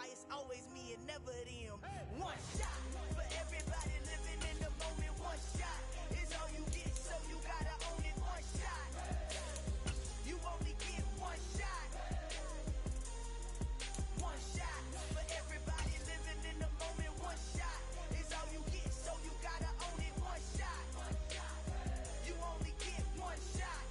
why it's always me and never them. One shot for everybody living in the moment. One shot is all you get, so you gotta own it. One shot, you only get one shot. One shot for everybody living in the moment. One shot is all you get, so you gotta own it. One shot, you only get one shot.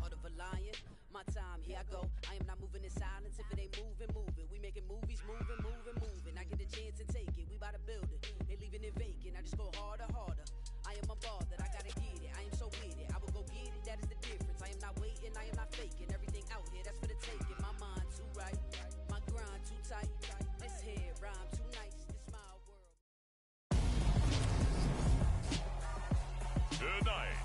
Heart of a lion, my time, here I go. I am not moving in silence. If it ain't moving, move it. We making movies, moving, moving, moving. I get a chance and take it. We bout to build it. Ain't leaving it vacant. I just go harder, harder. I am a ball that I gotta get it. I am so with it. I will go get it. That is the difference. I am not waiting. I am not faking. Everything out here, that's for the taking. My mind too right. My grind too tight. This here rhyme too nice. This my world. Tonight,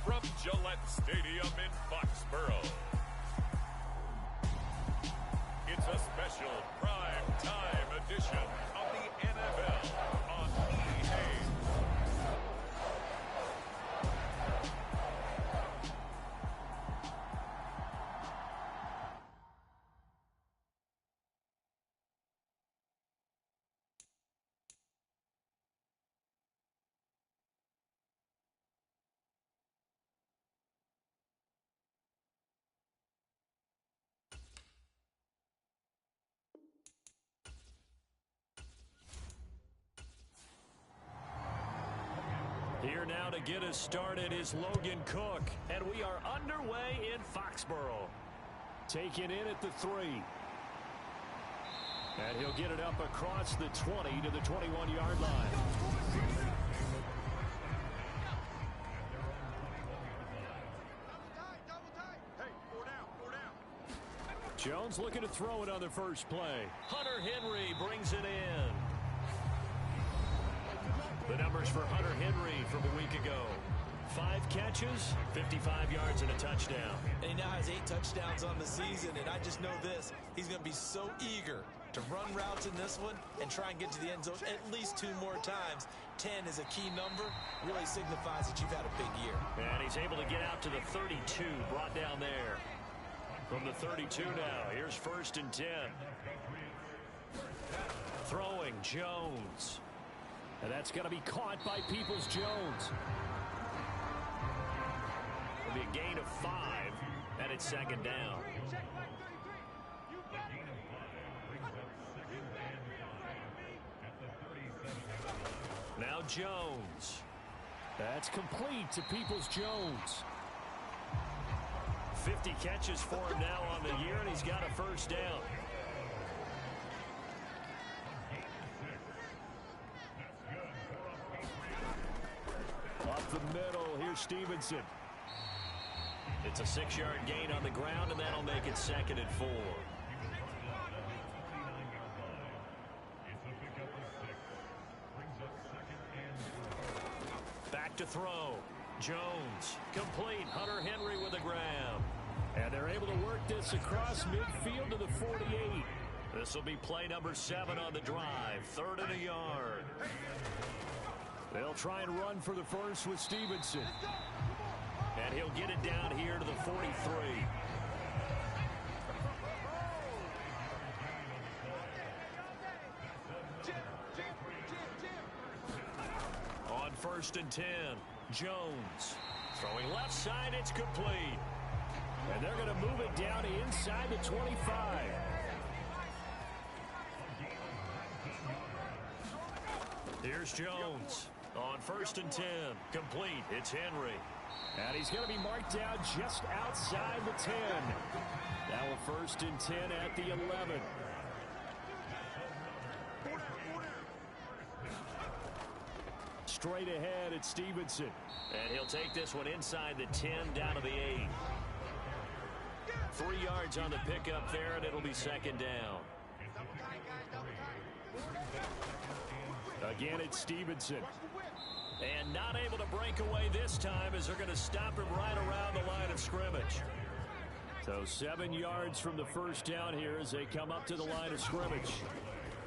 from Gillette Stadium in Foxborough, it's a special prime time edition of the NFL on EA. Here now to get us started is Logan Cook, and we are underway in Foxborough. Taken in at the 3. And he'll get it up across the 20 to the 21-yard line. Hey, 4 down, 4 down. Jones looking to throw it on the first play. Hunter Henry brings it in. The numbers for Hunter Henry from a week ago. 5 catches, 55 yards, and a touchdown. And he now has 8 touchdowns on the season, and I just know this. He's going to be so eager to run routes in this one and try and get to the end zone at least 2 more times. 10 is a key number. Really signifies that you've had a big year. And he's able to get out to the 32, brought down there. From the 32 now, here's 1st and 10. Throwing, Jones. And that's going to be caught by Peoples-Jones. It'll be a gain of 5, and it's 2nd down. Now Jones. That's complete to Peoples-Jones. 50 catches for him now on the year, and he's got a 1st down. Up the middle, here's Stevenson. It's a 6-yard gain on the ground, and that'll make it 2nd and 4. Back to throw. Jones, complete. Hunter Henry with a grab. And they're able to work this across midfield to the 48. This will be play number 7 on the drive. 3rd and a yard. They'll try and run for the first with Stevenson. And he'll get it down here to the 43. On 1st and 10, Jones. Throwing left side, it's complete. And they're going to move it down to inside the 25. Here's Jones. On 1st and 10, complete. It's Henry. And he's going to be marked down just outside the 10. Now a 1st and 10 at the 11. Straight ahead at Stevenson. And he'll take this one inside the 10 down to the 8. 3 yards on the pickup there, and it'll be 2nd down. Again, it's Stevenson. And not able to break away this time as they're going to stop him right around the line of scrimmage. So 7 yards from the 1st down here as they come up to the line of scrimmage.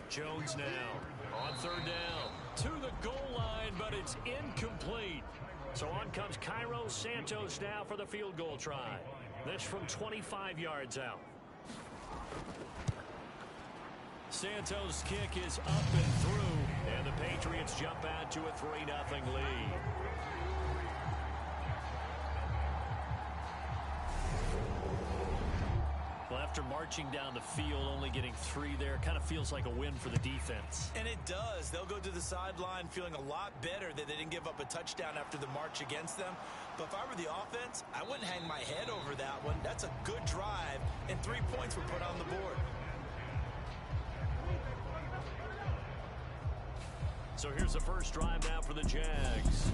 Jones now on 3rd down to the goal line, but it's incomplete. So on comes Cairo Santos now for the field goal try. This from 25 yards out. Santos' kick is up and through, and the Patriots jump out to a 3-0 lead. Well, after marching down the field, only getting 3 there, kind of feels like a win for the defense. And it does. They'll go to the sideline feeling a lot better that they didn't give up a touchdown after the march against them. But if I were the offense, I wouldn't hang my head over that one. That's a good drive, and 3 points were put on the board. So here's the first drive now for the Jags.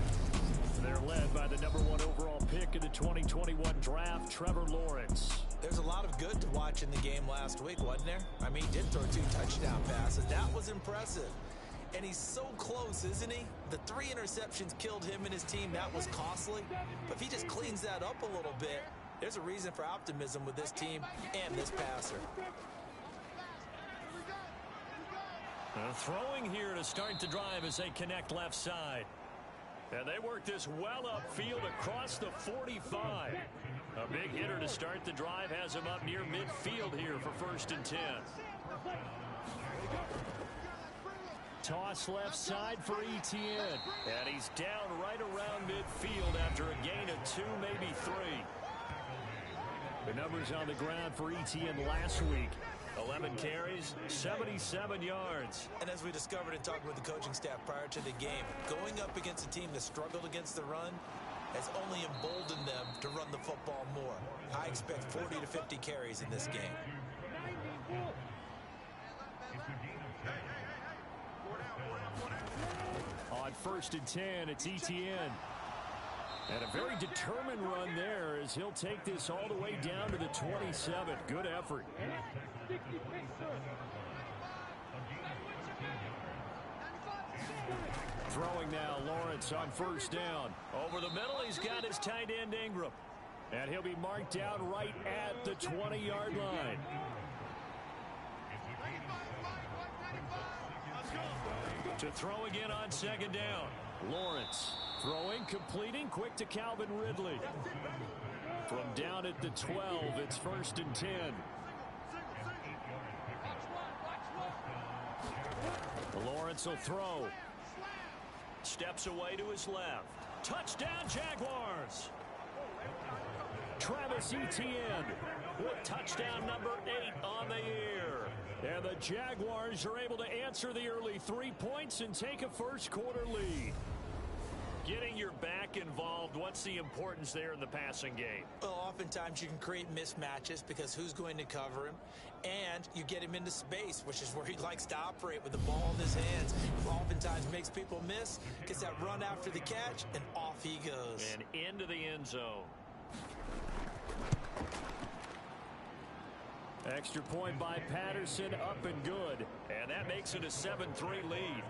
They're led by the #1 overall pick in the 2021 draft, Trevor Lawrence. There's a lot of good to watch in the game last week, wasn't there? I mean, he did throw 2 touchdown passes. That was impressive. And he's so close, isn't he? The 3 interceptions killed him and his team. That was costly. But if he just cleans that up a little bit, there's a reason for optimism with this team and this passer. Throwing here to start the drive as they connect left side. And they work this well upfield across the 45. A big hitter to start the drive has him up near midfield here for 1st and 10. Toss left side for Etienne. And he's down right around midfield after a gain of 2, maybe 3. The numbers on the ground for Etienne last week. 11 carries, 77 yards. And as we discovered in talking with the coaching staff prior to the game, going up against a team that struggled against the run has only emboldened them to run the football more. I expect 40 to 50 carries in this game. On 1st and 10, it's Etienne. And a very determined run there as he'll take this all the way down to the 27. Good effort. Throwing now, Lawrence on 1st down. Over the middle, he's got his tight end Ingram. And he'll be marked down right at the 20-yard line. To throw again on 2nd down. Lawrence throwing, completing, quick to Calvin Ridley. From down at the 12, it's 1st and 10. Lawrence will throw. Steps away to his left. Touchdown, Jaguars. Travis Etienne with touchdown number 8 on the year. And the Jaguars are able to answer the early 3 points and take a first-quarter lead. Getting your back involved, what's the importance there in the passing game? Well, oftentimes you can create mismatches because who's going to cover him? And you get him into space, which is where he likes to operate with the ball in his hands. Oftentimes makes people miss, gets that run after the catch, and off he goes. And into the end zone. Extra point by Patterson, up and good. And that makes it a 7-3 lead.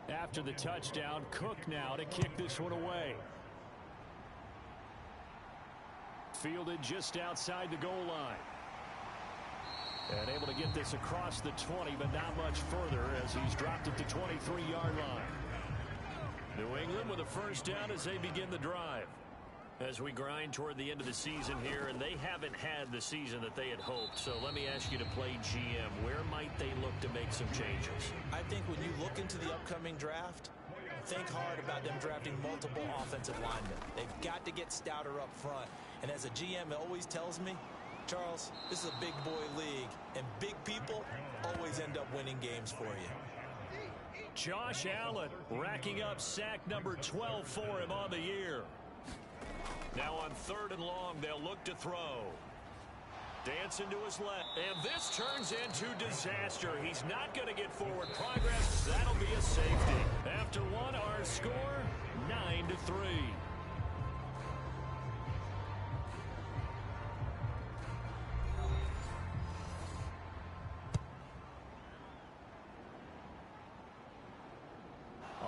After the touchdown, Cook now to kick this one away. Fielded just outside the goal line. And able to get this across the 20, but not much further as he's dropped at the 23-yard line. New England with a 1st down as they begin the drive. As we grind toward the end of the season here, and they haven't had the season that they had hoped. So let me ask you to play GM. Where might they look to make some changes? I think when you look into the upcoming draft, think hard about them drafting multiple offensive linemen. They've got to get stouter up front. And as a GM, it always tells me, Charles, this is a big boy league, and big people always end up winning games for you. Josh Allen racking up sack number 12 for him on the year. Now on 3rd and long, they'll look to throw. Dancing to his left. And this turns into disaster. He's not going to get forward progress. That'll be a safety. After one, our score, 9-3.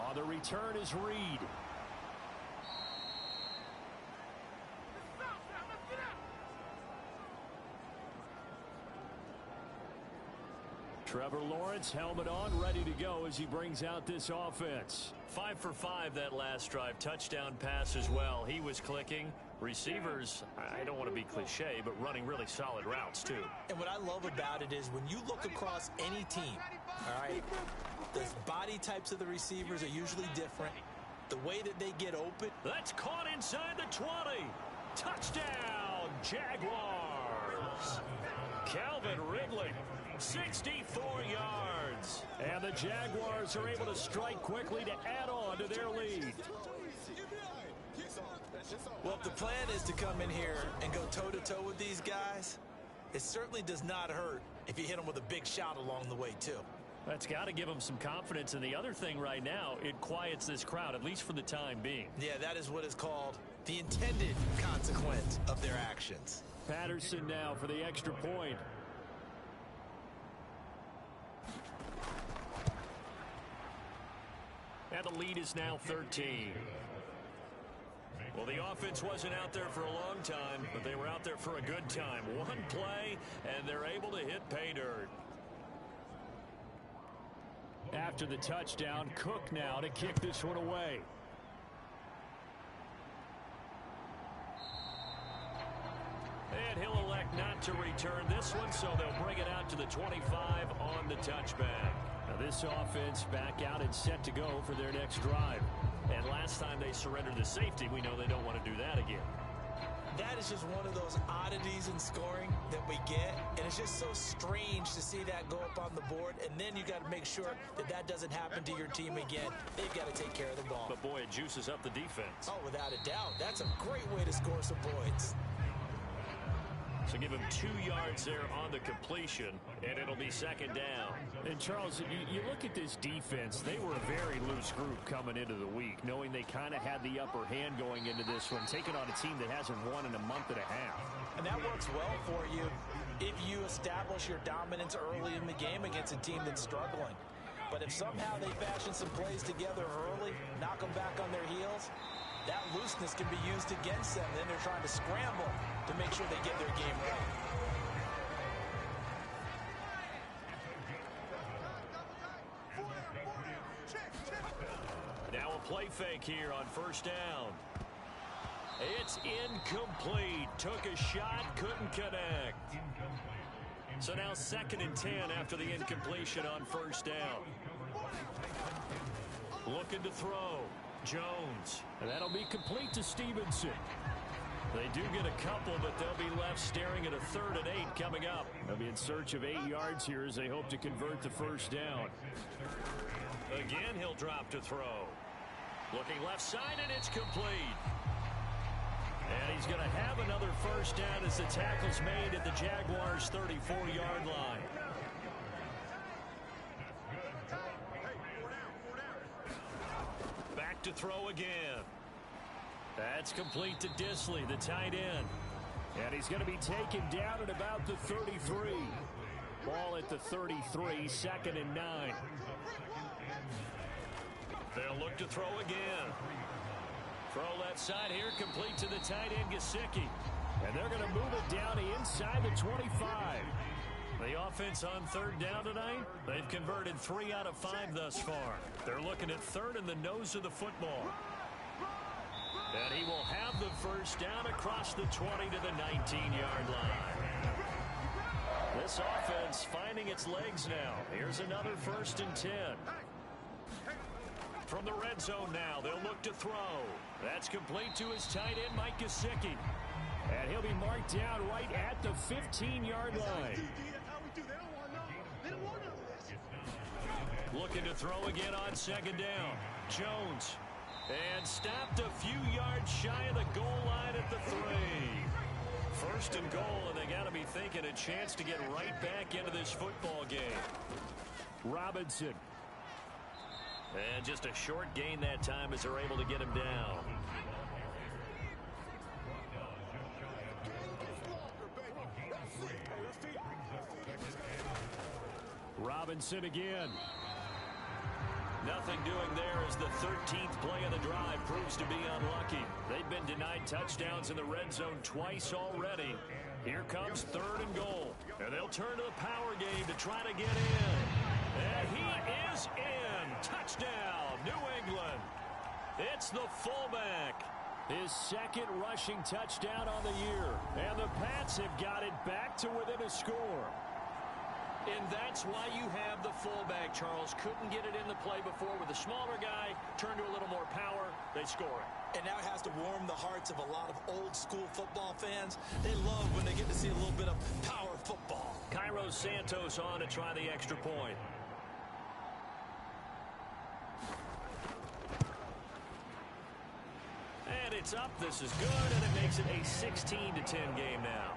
On the return is Reed. Trevor Lawrence, helmet on, ready to go as he brings out this offense. 5 for 5 that last drive. Touchdown pass as well. He was clicking. Receivers, I don't want to be cliche, but running really solid routes, too. And what I love about it is when you look across any team, all right, the body types of the receivers are usually different. The way that they get open. That's caught inside the 20. Touchdown, Jaguars. Calvin Ridley, 64 yards. And the Jaguars are able to strike quickly to add on to their lead. Well, if the plan is to come in here and go toe-to-toe with these guys, it certainly does not hurt if you hit them with a big shot along the way, too. That's got to give them some confidence. And the other thing right now, it quiets this crowd, at least for the time being. Yeah, that is what is called the intended consequence of their actions. Patterson now for the extra point. And the lead is now 13. Well, the offense wasn't out there for a long time, but they were out there for a good time. One play, and they're able to hit pay dirt. After the touchdown, Cook now to kick this one away. And he'll elect not to return this one, so they'll bring it out to the 25 on the touchback. Now this offense back out and set to go for their next drive. And last time they surrendered the safety, we know they don't want to do that again. That is just one of those oddities in scoring that we get. And it's just so strange to see that go up on the board. And then you got to make sure that that doesn't happen to your team again. They've got to take care of the ball. But boy, it juices up the defense. Oh, without a doubt. That's a great way to score some points. So give him 2 yards there on the completion, and it'll be second down. And Charles, you look at this defense, they were a very loose group coming into the week, knowing they kind of had the upper hand going into this one, taking on a team that hasn't won in a month and a half. And that works well for you if you establish your dominance early in the game against a team that's struggling. But if somehow they fashion some plays together early, knock them back on their heels, that looseness can be used against them. Then they're trying to scramble to make sure they get their game right. Now a play fake here on first down. It's incomplete. Took a shot, couldn't connect. So now 2nd and 10 after the incompletion on first down. Looking to throw. Jones. And that'll be complete to Stevenson. They do get a couple, but they'll be left staring at a 3rd and 8 coming up. They'll be in search of 8 yards here as they hope to convert the first down. Again, he'll drop to throw. Looking left side, and it's complete. And he's going to have another first down as the tackle's made at the Jaguars' 34-yard line. Back to throw again. That's complete to Disley, the tight end. And he's going to be taken down at about the 33. Ball at the 33, 2nd and 9. They'll look to throw again. Throw left side here, complete to the tight end, Gesicki. And they're going to move it down inside the 25. The offense on 3rd down tonight, they've converted 3 out of 5 thus far. They're looking at 3rd in the nose of the football. And he will have the first down across the 20 to the 19-yard line. This offense finding its legs now. Here's another 1st and 10. From the red zone now, they'll look to throw. That's complete to his tight end, Mike Gesicki. And he'll be marked down right at the 15-yard line. Looking to throw again on 2nd down. Jones. And stopped a few yards shy of the goal line at the 3. 1st and goal, and they got to be thinking a chance to get right back into this football game. Robinson. And just a short gain that time as they're able to get him down. Robinson again. Nothing doing there as the 13th play of the drive proves to be unlucky. They've been denied touchdowns in the red zone twice already. Here comes 3rd and goal. And they'll turn to the power game to try to get in. And he is in. Touchdown, New England. It's the fullback. His 2nd rushing touchdown on the year. And the Pats have got it back to within a score. And that's why you have the fullback, Charles. Couldn't get it in the play before with a smaller guy. Turned to a little more power. They score it. And now it has to warm the hearts of a lot of old-school football fans. They love when they get to see a little bit of power football. Cairo Santos on to try the extra point. And it's up. This is good, and it makes it a 16-10 game now.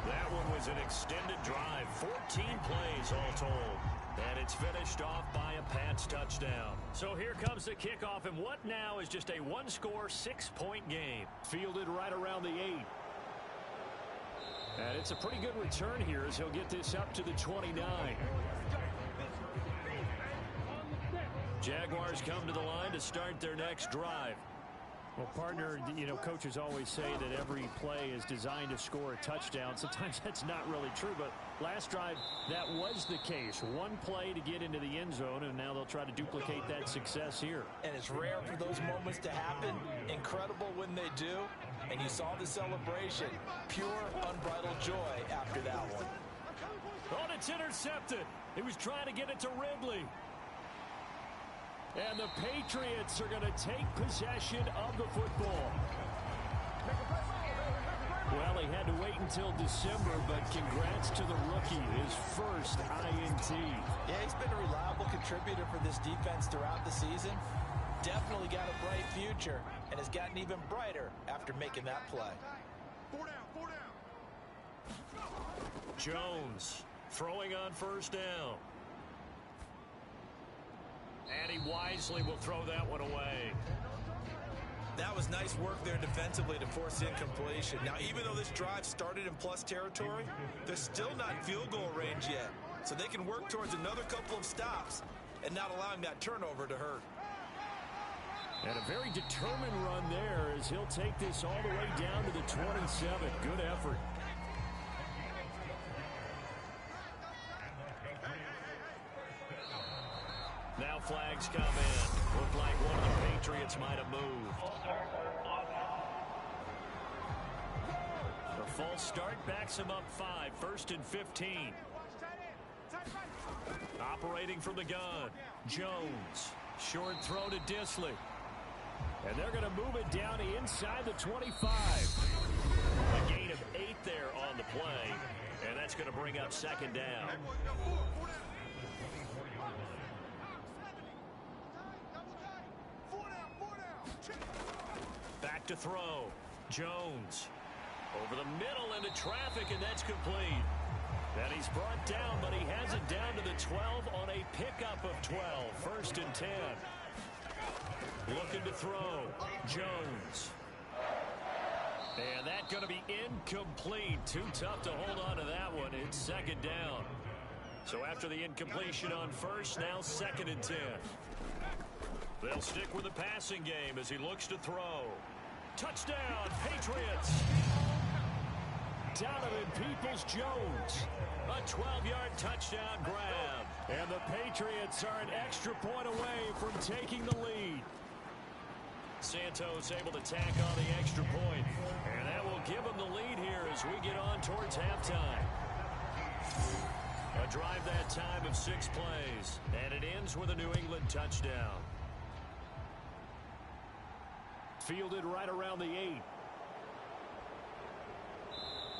That one was an extended drive, 14 plays all told. And it's finished off by a Pats touchdown. So here comes the kickoff, and what now is just a one-score, 6-point game. Fielded right around the 8. And it's a pretty good return here as he'll get this up to the 29. Jaguars come to the line to start their next drive. Well, partner, you know, coaches always say that every play is designed to score a touchdown. Sometimes that's not really true, but last drive, that was the case. One play to get into the end zone, and now they'll try to duplicate that success here. And it's rare for those moments to happen. Incredible when they do. And you saw the celebration. Pure, unbridled joy after that one. Oh, and it's intercepted. He was trying to get it to Ridley. And the Patriots are going to take possession of the football. Well, he had to wait until December, but congrats to the rookie, his first INT. Yeah, he's been a reliable contributor for this defense throughout the season. Definitely got a bright future, and has gotten even brighter after making that play. 4 down. Jones throwing on 1st down. And he wisely will throw that one away. That was nice work there defensively to force incompletion. Now, even though this drive started in plus territory, they're still not in field goal range yet. So they can work towards another couple of stops and not allowing that turnover to hurt. And a very determined run there as he'll take this all the way down to the 27. Good effort. Now flags come in. Looked like one of the Patriots might have moved. The false start backs him up 5. 1st and 15. Operating from the gun. Jones. Short throw to Disley. And they're going to move it down inside the 25. A gain of 8 there on the play. And that's going to bring up 2nd down. Back to throw. Jones. Over the middle into traffic, and that's complete. And he's brought down, but he has it down to the 12 on a pickup of 12. 1st and 10. Looking to throw. Jones. And that's going to be incomplete. Too tough to hold on to that one. It's 2nd down. So after the incompletion on 1st, now 2nd and 10. They'll stick with the passing game as he looks to throw. Touchdown, Patriots. Donovan Peoples-Jones. A 12-yard touchdown grab. And the Patriots are an extra point away from taking the lead. Santos able to tack on the extra point. And that will give him the lead here as we get on towards halftime. A drive that time of 6 plays. And it ends with a New England touchdown. Fielded right around the 8.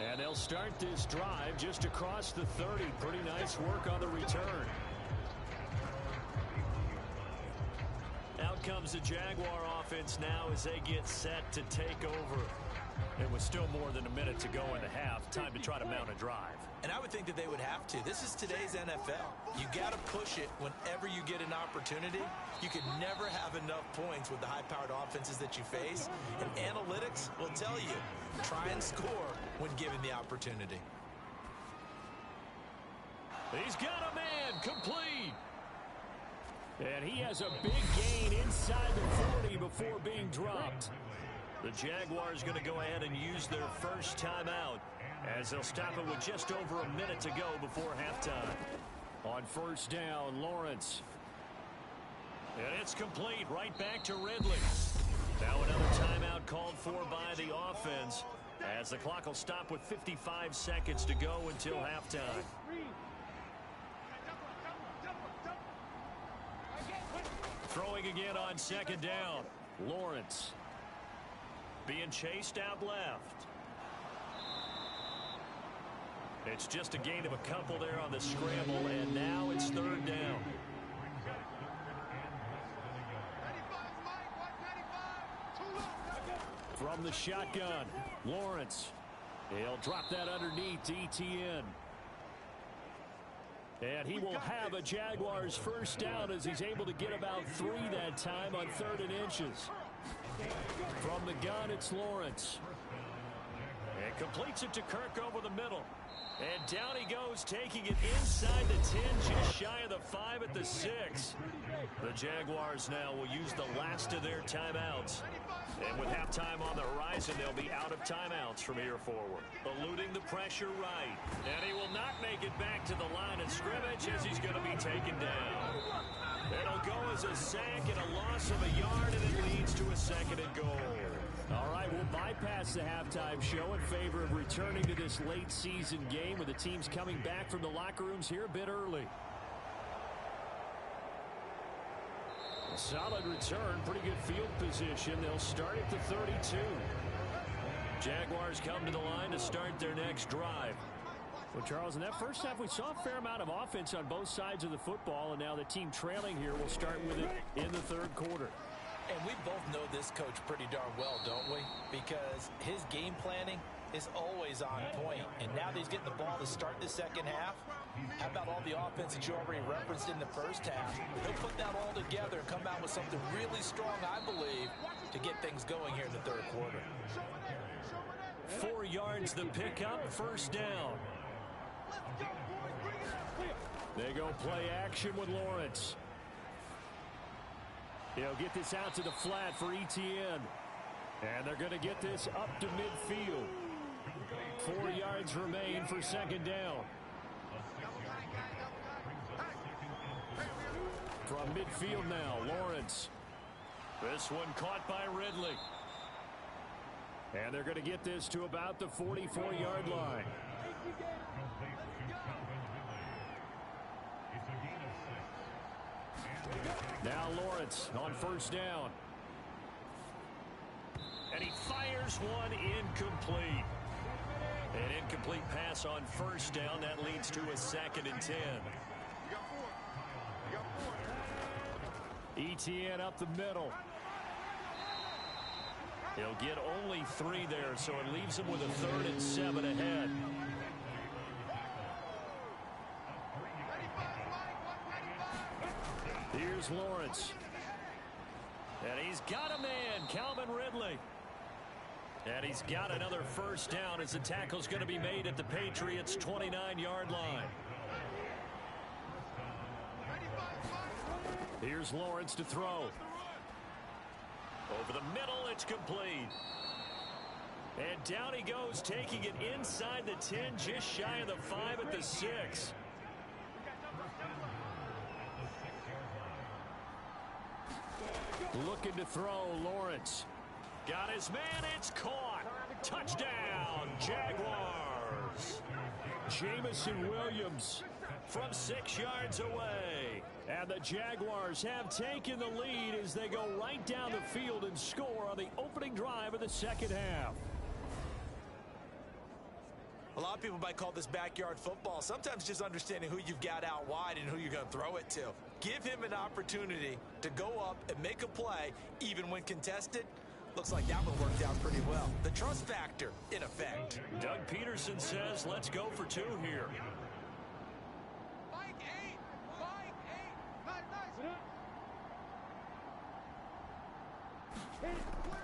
And they'll start this drive just across the 30. Pretty nice work on the return. Out comes the Jaguar offense now as they get set to take over. It was still more than a minute to go in the half. Time to try to mount a drive. And I would think that they would have to. This is today's NFL. You got to push it whenever you get an opportunity. You can never have enough points with the high-powered offenses that you face. And analytics will tell you, try and score when given the opportunity. He's got a man complete. And he has a big gain inside the 40 before being dropped. The Jaguars going to go ahead and use their first timeout as they'll stop it with just over a minute to go before halftime. On first down, Lawrence. And it's complete right back to Ridley. Now another timeout called for by the offense as the clock will stop with 55 seconds to go until halftime. Throwing again on second down. Lawrence. Being chased out left. It's just a gain of a couple there on the scramble, and now it's third down. From the shotgun, Lawrence. He'll drop that underneath to ETN. And he will have a Jaguars first down as he's able to get about 3 that time on 3rd and inches. From the gun, it's Lawrence. And completes it to Kirk over the middle. And down he goes, taking it inside the 10, just shy of the 5 at the 6. The Jaguars now will use the last of their timeouts. And with halftime on the horizon, they'll be out of timeouts from here forward. Eluding the pressure right. And he will not make it back to the line of scrimmage as he's going to be taken down. It'll go as a sack and a loss of a yard, and it leads to a 2nd and goal. All right, we'll bypass the halftime show in favor of returning to this late season game with the teams coming back from the locker rooms here a bit early. A solid return, pretty good field position. They'll start at the 32. Jaguars come to the line to start their next drive. Well, Charles, in that first half, we saw a fair amount of offense on both sides of the football, and now the team trailing here will start with it in the 3rd quarter. And we both know this coach pretty darn well, don't we? Because his game planning is always on point. And now that he's getting the ball to start the second half, how about all the offense that you already referenced in the first half? He'll put that all together and come out with something really strong, I believe, to get things going here in the 3rd quarter. 4 yards the pickup, first down. They go play action with Lawrence. He'll get this out to the flat for ETN. And they're going to get this up to midfield. 4 yards remain for 2nd down. From midfield now, Lawrence. This one caught by Ridley. And they're going to get this to about the 44-yard line. Now Lawrence on first down. And he fires one incomplete. An incomplete pass on first down. That leads to a 2nd and 10. ETN up the middle. He'll get only 3 there, so it leaves him with a 3rd and 7 ahead. Here's Lawrence. And he's got a man, Calvin Ridley. And he's got another first down as the tackle's going to be made at the Patriots' 29-yard line. Here's Lawrence to throw. Over the middle, it's complete. And down he goes, taking it inside the 10, just shy of the 5 at the 6. Looking to throw, Lawrence. Got his man, it's caught. Touchdown, Jaguars. Jamison Williams from 6 yards away. And the Jaguars have taken the lead as they go right down the field and score on the opening drive of the second half. A lot of people might call this backyard football. Sometimes just understanding who you've got out wide and who you're going to throw it to. Give him an opportunity to go up and make a play, even when contested. Looks like that one worked out pretty well. The trust factor, in effect. Doug Peterson says, let's go for 2 here.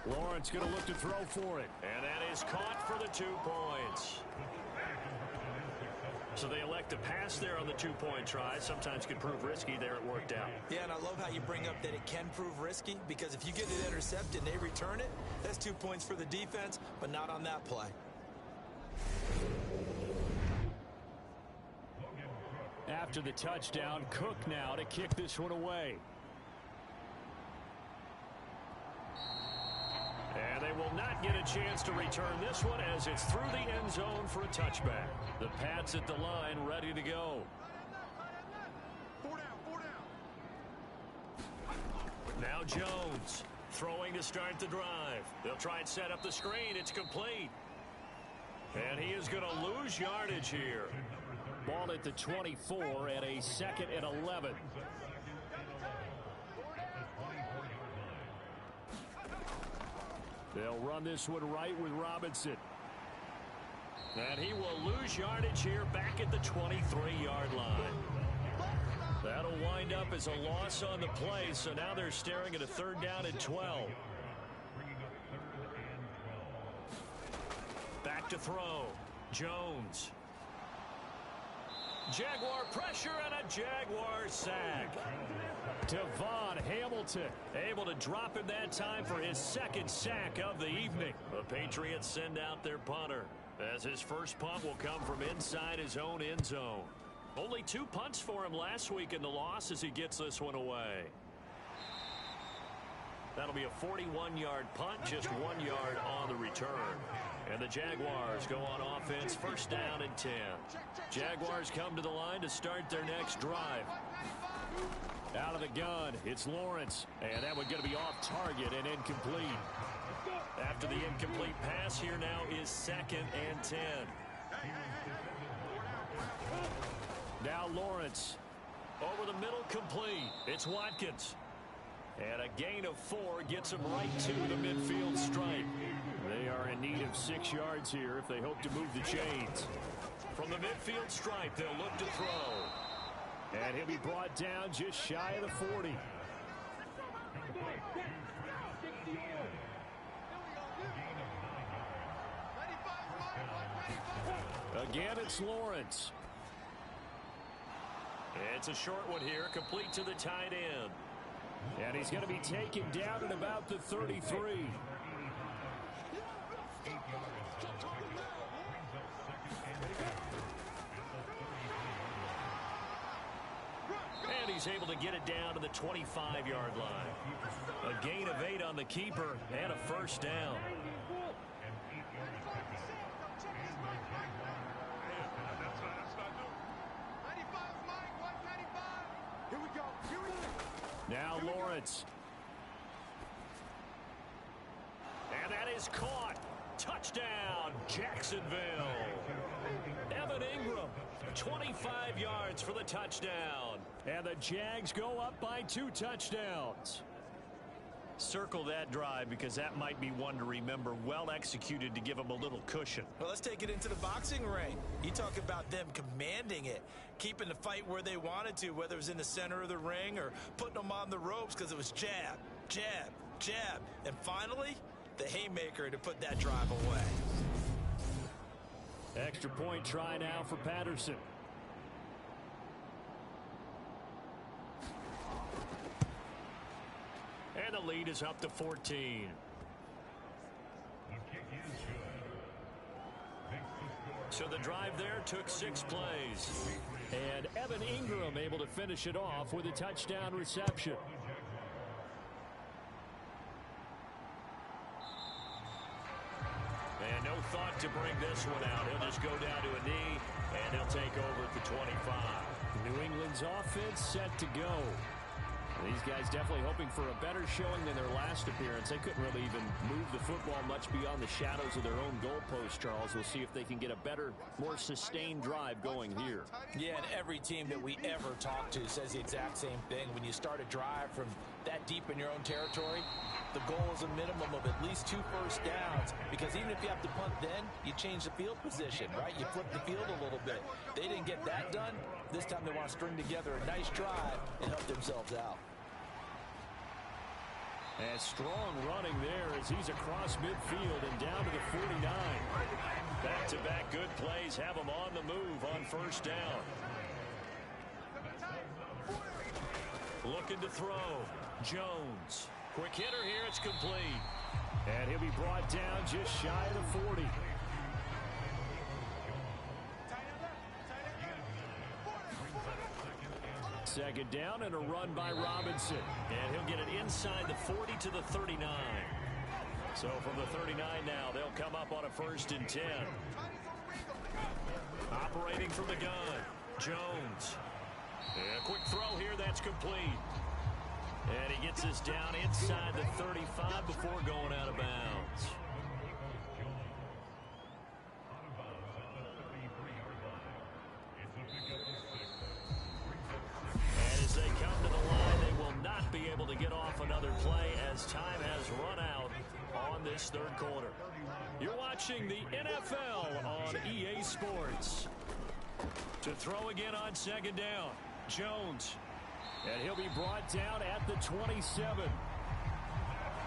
Lawrence going to look to throw for it. And that is caught for the 2 points. So they elect to pass there on the two-point try. Sometimes can prove risky. There it worked out. Yeah, and I love how you bring up that it can prove risky, because if you get it intercepted and they return it, that's 2 points for the defense, but not on that play. After the touchdown, Cook now to kick this one away. And they will not get a chance to return this one as it's through the end zone for a touchback. The Pats at the line ready to go. Now Jones throwing to start the drive. They'll try and set up the screen. It's complete. And he is going to lose yardage here. Ball at the 24 and a 2nd and 11. They'll run this one right with Robinson. And he will lose yardage here back at the 23-yard line. That'll wind up as a loss on the play, so now they're staring at a 3rd down and 12. Back to throw. Jones. Jaguar pressure and a Jaguar sack. Devon Hamilton Able to drop him that time for his 2nd sack of the evening. The Patriots send out their punter, as his first punt will come from inside his own end zone. Only 2 punts for him last week in the loss as he gets this one away. That'll be a 41-yard punt, just 1 yard on the return. And the Jaguars go on offense, 1st down and 10. Jaguars come to the line to start their next drive. out of the gun. It's Lawrence, and that one going to be off target and incomplete. After the incomplete pass, here now is 2nd and 10. Now Lawrence. Over the middle, complete. It's Watkins. And a gain of 4 gets him right to the midfield stripe. They are in need of 6 yards here if they hope to move the chains. From the midfield stripe, they'll look to throw. And he'll be brought down just shy of the 40. Again, it's Lawrence. It's a short one here, complete to the tight end. And he's going to be taken down at about the 33. And he's able to get it down to the 25-yard line. A gain of 8 on the keeper and a 1st down. Now Lawrence. And that is caught. Touchdown, Jacksonville. Evan Ingram, 25 yards for the touchdown. And the Jags go up by 2 touchdowns. Circle that drive because that might be one to remember. Well executed to give them a little cushion. Well, let's take it into the boxing ring. You talk about them commanding it, keeping the fight where they wanted to, whether it was in the center of the ring or putting them on the ropes because it was jab, jab, jab. And finally, the haymaker to put that drive away. Extra point try now for Patterson. And the lead is up to 14. So the drive there took 6 plays. And Evan Ingram able to finish it off with a touchdown reception. And no thought to bring this one out. He'll just go down to a knee, and he'll take over at the 25. New England's offense set to go. These guys definitely hoping for a better showing than their last appearance. They couldn't really even move the football much beyond the shadows of their own goalpost, Charles. We'll see if they can get a better, more sustained drive going here. Yeah, and every team that we ever talk to says the exact same thing. When you start a drive from that deep in your own territory, the goal is a minimum of at least 2 first downs, because even if you have to punt then, you change the field position, right? You flip the field a little bit. They didn't get that done. This time they want to string together a nice drive and help themselves out. And strong running there as he's across midfield and down to the 49. Back-to-back good plays have him on the move on first down. Looking to throw. Jones. Quick hitter here. It's complete. And he'll be brought down just shy of the 40. Second down and a run by Robinson. And he'll get it inside the 40 to the 39. So from the 39 now, they'll come up on a 1st and 10. Operating from the gun. Jones. And a quick throw here. That's complete. And he gets us down inside the 35 before going out of bounds. And as they come to the line, they will not be able to get off another play as time has run out on this 3rd quarter. You're watching the NFL on EA Sports. To throw again on 2nd down. Jones. And he'll be brought down at the 27.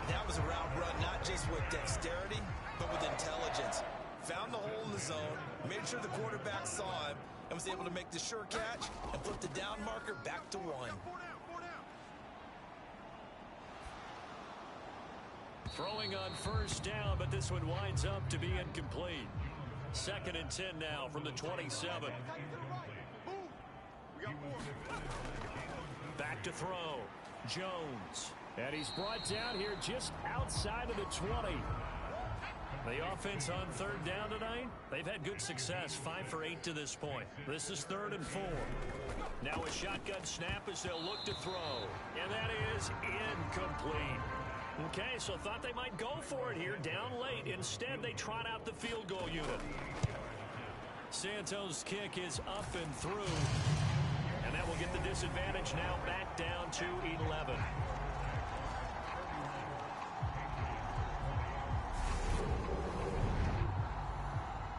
That was a route run, not just with dexterity, but with intelligence. Found the hole in the zone, made sure the quarterback saw him, and was able to make the sure catch and flip the down marker back to 1. Throwing on 1st down, but this one winds up to be incomplete. 2nd and 10 now from the 27. Back to throw. Jones. And he's brought down here just outside of the 20. The offense on 3rd down tonight, they've had good success, 5 for 8 to this point. This is 3rd and 4. Now a shotgun snap as they'll look to throw. And that is incomplete. Okay, so thought they might go for it here down late. Instead, they trot out the field goal unit. Santos' kick is up and through. And that will get the disadvantage now back down to 11.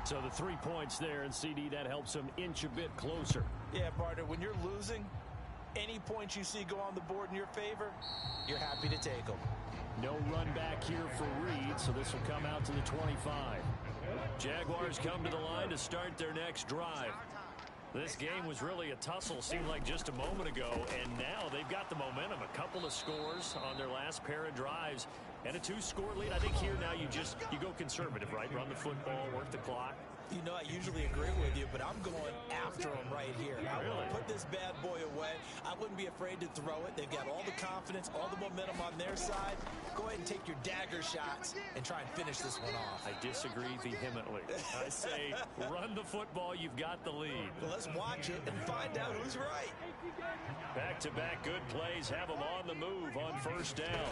So the 3 points there, and CD, that helps them inch a bit closer. Yeah, partner, when you're losing, any points you see go on the board in your favor, you're happy to take them. No run back here for Reed, so this will come out to the 25. Jaguars come to the line to start their next drive. This game was really a tussle, seemed like just a moment ago, and now they've got the momentum. A couple of scores on their last pair of drives, and a 2-score lead. I think here now you go conservative, right? Run the football, work the clock. You know, I usually agree with you, but I'm going after them right here. I want to put this bad boy away. I wouldn't be afraid to throw it. They've got all the confidence, all the momentum on their side. Go ahead and take your dagger shots and try and finish this one off. I disagree vehemently. I say run the football. You've got the lead. Well, let's watch it and find out who's right. Back-to-back good plays have them on the move on 1st down.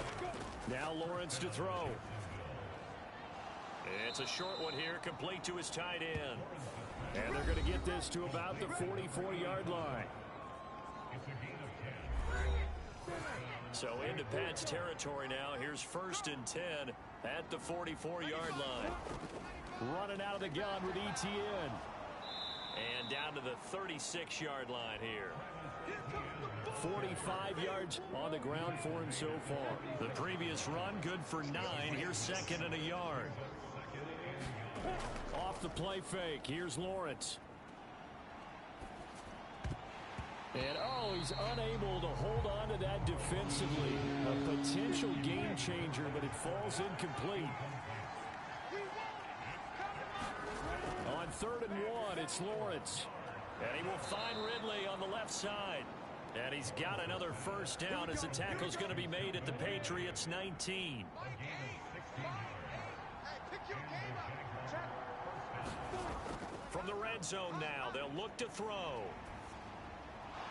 Now Lawrence to throw. It's a short one here, complete to his tight end. And they're going to get this to about the 44-yard line. So into Pat's territory now. Here's 1st and 10 at the 44-yard line. Running out of the gun with ETN. And down to the 36-yard line here. 45 yards on the ground for him so far. The previous run, good for 9. Here's 2nd and a yard. Off the play fake. Here's Lawrence. And, he's unable to hold on to that defensively. A potential game changer, but it falls incomplete. On 3rd and 1, it's Lawrence. And he will find Ridley on the left side. And he's got another 1st down as the tackle's going to be made at the Patriots 19. From the red zone now, they'll look to throw.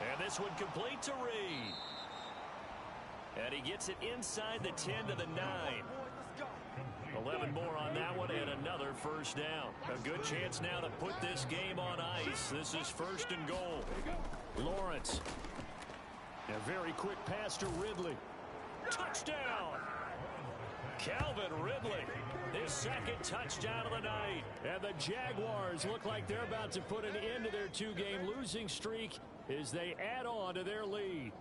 And this one complete to Reed. And he gets it inside the 10 to the 9. 11 more on that one and another 1st down. A good chance now to put this game on ice. This is 1st and goal. Lawrence. A very quick pass to Ridley. Touchdown! Calvin Ridley, his 2nd touchdown of the night. And the Jaguars look like they're about to put an end to their 2-game losing streak as they add on to their lead.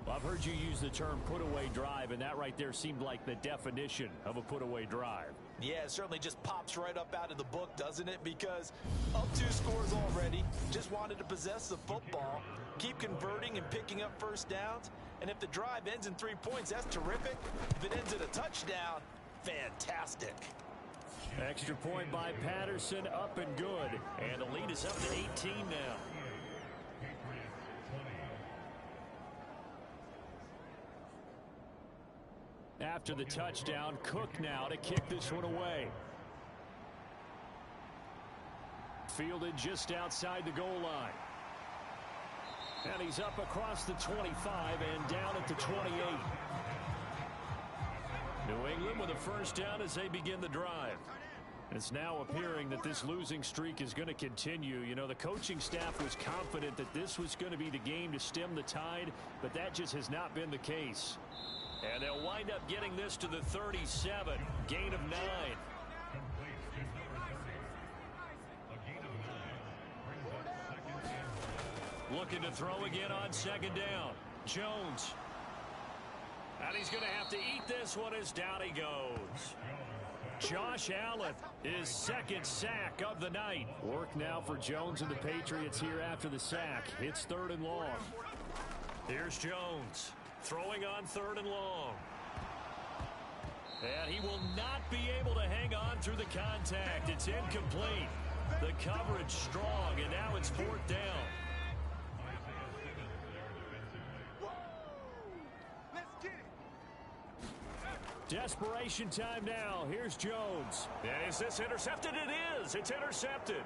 Well, I've heard you use the term put-away drive, and that right there seemed like the definition of a put-away drive. Yeah, it certainly just pops right up out of the book, doesn't it? Because up 2 scores already, just wanted to possess the football, keep converting and picking up first downs. And if the drive ends in 3 points, that's terrific. If it ends in a touchdown, fantastic. Extra point by Patterson, up and good. And the lead is up to 18 now. After the touchdown, Cook now to kick this one away. Fielded just outside the goal line. And he's up across the 25 and down at the 28. New England with a first down as they begin the drive. It's now appearing that this losing streak is going to continue. You know, the coaching staff was confident that this was going to be the game to stem the tide, but that just has not been the case. And they'll wind up getting this to the 37. Gain of 9. Looking to throw again on second down. Jones. And he's going to have to eat this one as down he goes. Josh Allen, his second sack of the night. Work now for Jones and the Patriots here after the sack. It's 3rd and long. Here's Jones. Throwing on 3rd and long. And he will not be able to hang on through the contact. It's incomplete. The coverage strong, and now it's 4th down. Desperation time now. Here's Jones. And is this intercepted? It is. It's intercepted.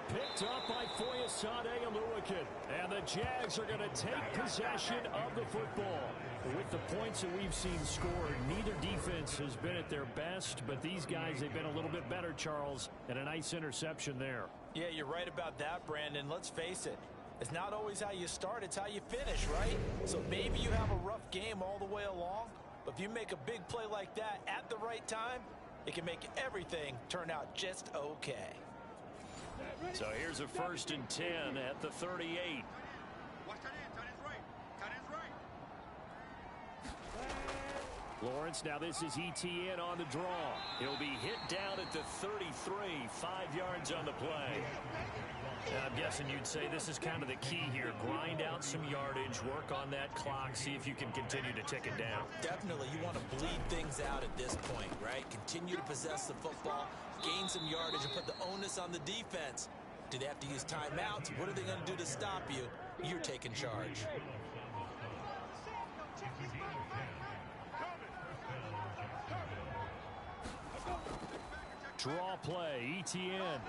Picked up by Foyesade Oluwakin. And the Jags are going to take possession of the football. With the points that we've seen scored, neither defense has been at their best, but these guys, they've been a little bit better, Charles, and a nice interception there. Yeah, you're right about that, Brandon. Let's face it. It's not always how you start, it's how you finish, right? So maybe you have a rough game all the way along, but if you make a big play like that at the right time, it can make everything turn out just okay. So here's a 1st and 10 at the 38. Lawrence, now this is ETN on the draw. He'll be hit down at the 33, 5 yards on the play. And I'm guessing you'd say this is kind of the key here. Grind out some yardage, work on that clock, see if you can continue to tick it down. Definitely, you want to bleed things out at this point, right? Continue to possess the football, gain some yardage, and put the onus on the defense. Do they have to use timeouts? What are they going to do to stop you? You're taking charge. Draw play, ETN.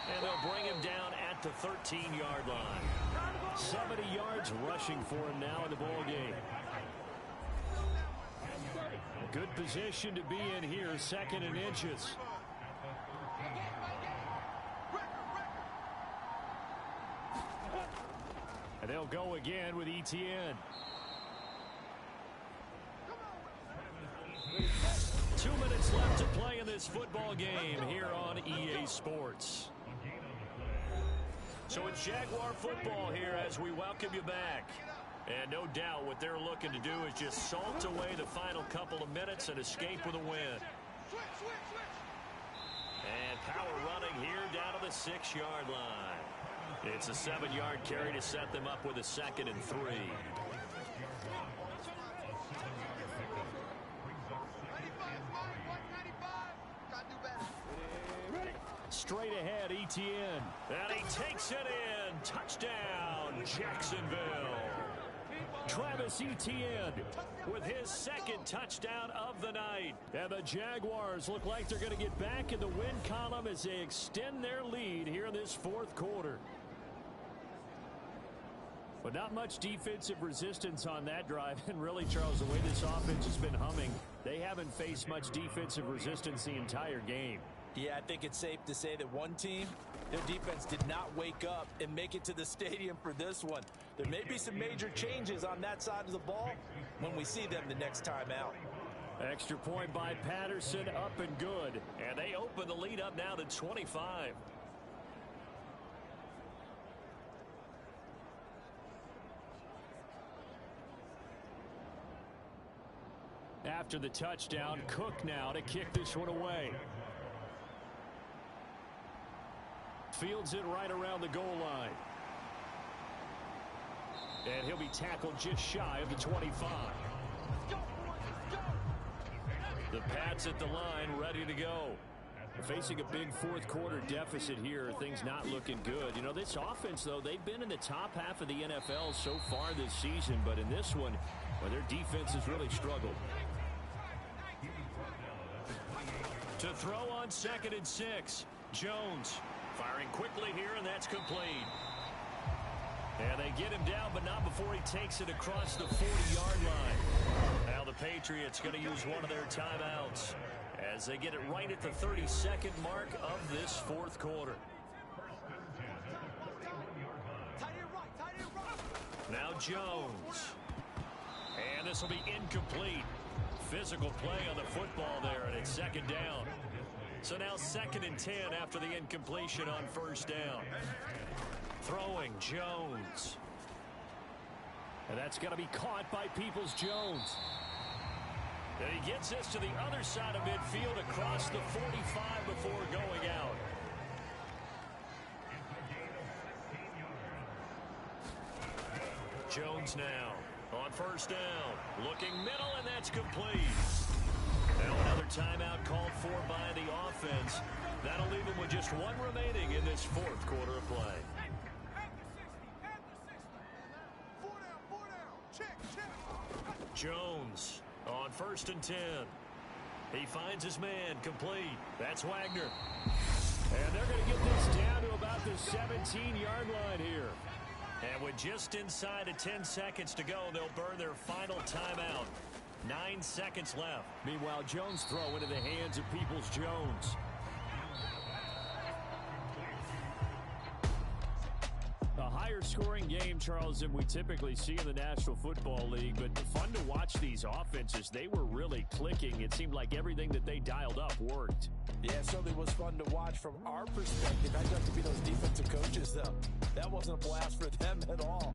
And they'll bring him down at the 13-yard line. 70 yards rushing for him now in the ball game. Good position to be in here, 2nd and inches. And they'll go again with ETN. 2 minutes left to play in this football game here on EA Sports. So it's Jaguar football here as we welcome you back. And no doubt what they're looking to do is just salt away the final couple of minutes and escape with a win. And power running here down to the 6-yard line. It's a 7-yard carry to set them up with a 2nd and 3. Straight ahead, ETN. And he takes it in. Touchdown, Jacksonville. Travis Etienne with his 2nd touchdown of the night. And the Jaguars look like they're going to get back in the win column as they extend their lead here in this 4th quarter. But not much defensive resistance on that drive. And really, Charles, the way this offense has been humming, they haven't faced much defensive resistance the entire game. Yeah, I think it's safe to say that one team, their defense did not wake up and make it to the stadium for this one. There may be some major changes on that side of the ball when we see them the next time out. Extra point by Patterson, up and good. And they open the lead up now to 25. after the touchdown. Cook now to kick this one away. Fields it right around the goal line. And he'll be tackled just shy of the 25. The Pats at the line, ready to go. Facing a big fourth quarter deficit here. Things not looking good. You know, this offense, though, they've been in the top half of the NFL so far this season. But in this one, well, their defense has really struggled. To throw on 2nd and 6. Jones firing quickly here, and that's complete. And they get him down, but not before he takes it across the 40-yard line. Now the Patriots going to use one of their timeouts as they get it right at the 32nd mark of this fourth quarter. Now Jones. And this will be incomplete. Physical play on the football there, and it's 2nd down. So now 2nd and 10 after the incompletion on 1st down. Throwing Jones. And that's going to be caught by Peoples-Jones. And he gets this to the other side of midfield across the 45 before going out. Jones now on 1st down. Looking middle, and that's complete. Now another timeout called for by the offense. That'll leave them with just one remaining in this fourth quarter of play. Jones on 1st and 10. He finds his man, complete. That's Wagner. And they're going to get this down to about the 17-yard line here. And with just inside of 10 seconds to go, they'll burn their final timeout. 9 seconds left. Meanwhile, Jones throw into the hands of Peoples-Jones. A higher scoring game, Charles, than we typically see in the National Football League, but fun to watch these offenses. They were really clicking. It seemed like everything that they dialed up worked. Yeah, it certainly was fun to watch from our perspective. I'd have to be those defensive coaches, though. That wasn't a blast for them at all.